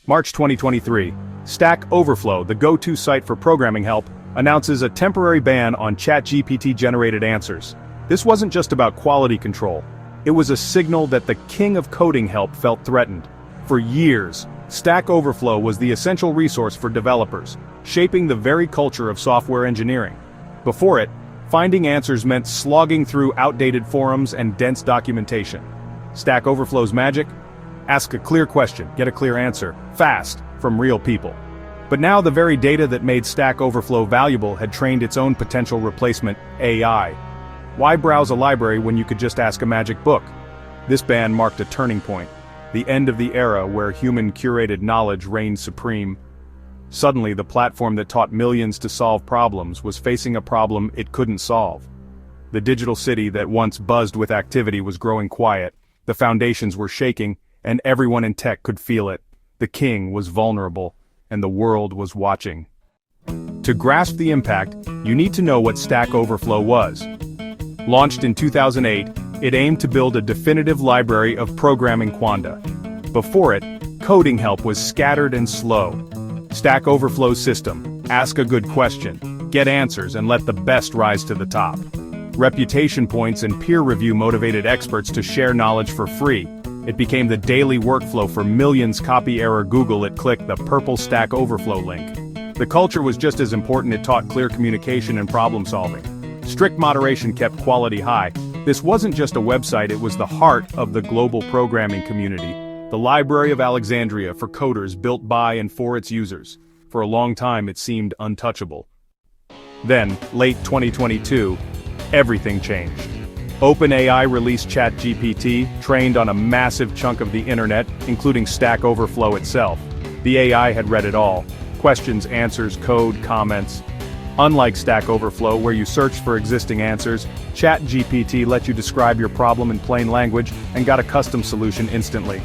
March 2023. Stack Overflow, the go-to site for programming help, announces a temporary ban on ChatGPT-generated answers. This wasn't just about quality control. It was a signal that the king of coding help felt threatened. For years, Stack Overflow was the essential resource for developers, shaping the very culture of software engineering. Before it, finding answers meant slogging through outdated forums and dense documentation. Stack Overflow's magic? Ask a clear question, get a clear answer, fast, from real people. But now the very data that made Stack Overflow valuable had trained its own potential replacement, AI. Why browse a library when you could just ask a magic book? This ban marked a turning point, the end of the era where human-curated knowledge reigned supreme. Suddenly, the platform that taught millions to solve problems was facing a problem it couldn't solve. The digital city that once buzzed with activity was growing quiet, the foundations were shaking, and everyone in tech could feel it. The king was vulnerable, and the world was watching. To grasp the impact, you need to know what Stack Overflow was. Launched in 2008, it aimed to build a definitive library of programming quanda. Before it, coding help was scattered and slow. Stack Overflow's system: ask a good question, get answers, and let the best rise to the top. Reputation points and peer review motivated experts to share knowledge for free. It became the daily workflow for millions. Copy error Google it, click the purple Stack Overflow link. The culture was just as important. It taught clear communication and problem solving. Strict moderation kept quality high. This wasn't just a website, it was the heart of the global programming community, the Library of Alexandria for coders built by and for its users. For a long time it seemed untouchable. Then, late 2022, everything changed. OpenAI released ChatGPT, trained on a massive chunk of the internet, including Stack Overflow itself. The AI had read it all: questions, answers, code, comments. Unlike Stack Overflow, where you searched for existing answers, ChatGPT let you describe your problem in plain language and got a custom solution instantly.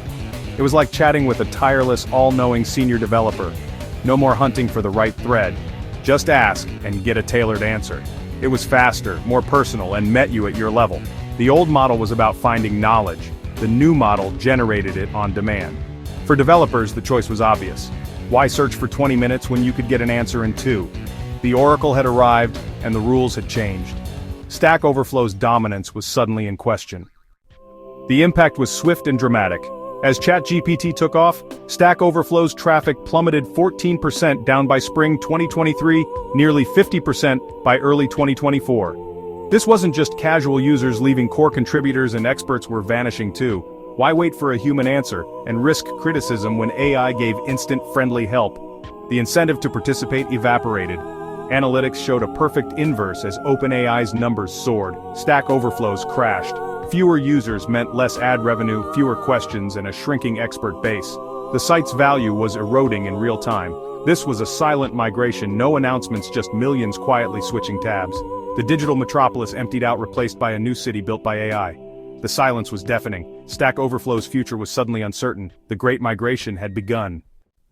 It was like chatting with a tireless, all-knowing senior developer. No more hunting for the right thread. Just ask and get a tailored answer. It was faster, more personal, and met you at your level. The old model was about finding knowledge. The new model generated it on demand. For developers, the choice was obvious. Why search for 20 minutes when you could get an answer in 2? The oracle had arrived, and the rules had changed. Stack Overflow's dominance was suddenly in question. The impact was swift and dramatic. As ChatGPT took off, Stack Overflow's traffic plummeted 14% down by spring 2023, nearly 50% by early 2024. This wasn't just casual users leaving, core contributors and experts were vanishing too. Why wait for a human answer and risk criticism when AI gave instant, friendly help? The incentive to participate evaporated. Analytics showed a perfect inverse as OpenAI's numbers soared. Stack Overflow's crashed. Fewer users meant less ad revenue, fewer questions, and a shrinking expert base. The site's value was eroding in real time. This was a silent migration, no announcements, just millions quietly switching tabs. The digital metropolis emptied out, replaced by a new city built by AI. The silence was deafening. Stack Overflow's future was suddenly uncertain. The great migration had begun.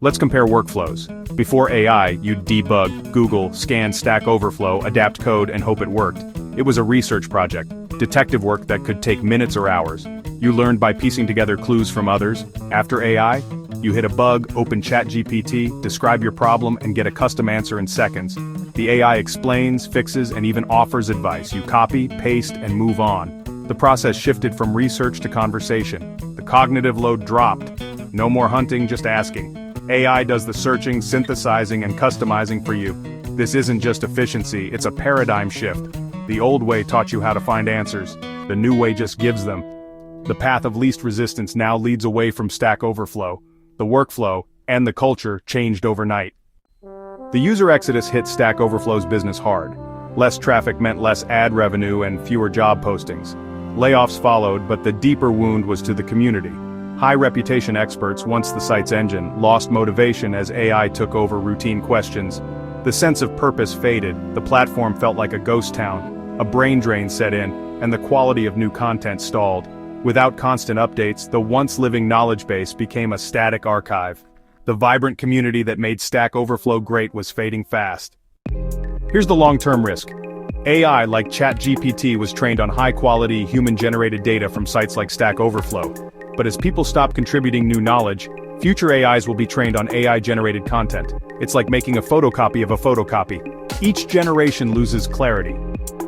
Let's compare workflows. Before AI, you'd debug, Google, scan Stack Overflow, adapt code, and hope it worked. It was a research project, detective work that could take minutes or hours. You learned by piecing together clues from others. After AI, you hit a bug, open ChatGPT, describe your problem, and get a custom answer in seconds. The AI explains, fixes, and even offers advice. You copy, paste, and move on. The process shifted from research to conversation. The cognitive load dropped. No more hunting, just asking. AI does the searching, synthesizing, and customizing for you. This isn't just efficiency, it's a paradigm shift. The old way taught you how to find answers. The new way just gives them. The path of least resistance now leads away from Stack Overflow. The workflow and the culture changed overnight. The user exodus hit Stack Overflow's business hard. Less traffic meant less ad revenue and fewer job postings. Layoffs followed, but the deeper wound was to the community. High reputation experts, once the site's engine, lost motivation as AI took over routine questions. The sense of purpose faded, the platform felt like a ghost town, a brain drain set in, and the quality of new content stalled. Without constant updates, the once living knowledge base became a static archive. The vibrant community that made Stack Overflow great was fading fast. Here's the long-term risk. AI, like ChatGPT, was trained on high-quality, human-generated data from sites like Stack Overflow. But as people stop contributing new knowledge, Future AIs will be trained on AI-generated content. It's like making a photocopy of a photocopy. Each generation loses clarity.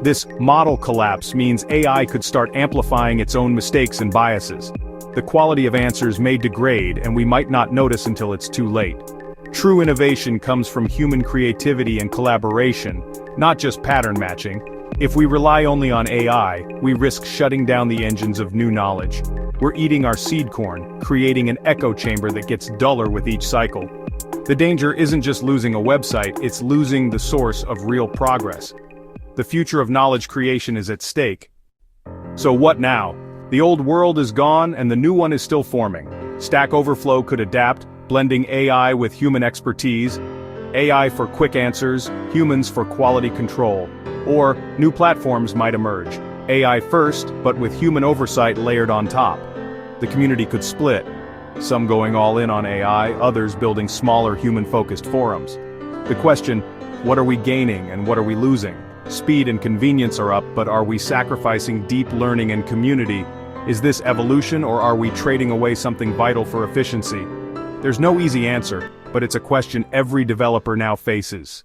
This model collapse means AI could start amplifying its own mistakes and biases. The quality of answers may degrade, and we might not notice until it's too late. True innovation comes from human creativity and collaboration, not just pattern matching. If we rely only on AI, we risk shutting down the engines of new knowledge. We're eating our seed corn, creating an echo chamber that gets duller with each cycle. The danger isn't just losing a website, it's losing the source of real progress. The future of knowledge creation is at stake. So what now? The old world is gone and the new one is still forming. Stack Overflow could adapt, blending AI with human expertise, AI for quick answers, humans for quality control. Or, new platforms might emerge. AI first, but with human oversight layered on top. The community could split, some going all in on AI, others building smaller human-focused forums. The question, what are we gaining and what are we losing? Speed and convenience are up, but are we sacrificing deep learning and community? Is this evolution, or are we trading away something vital for efficiency? There's no easy answer, but it's a question every developer now faces.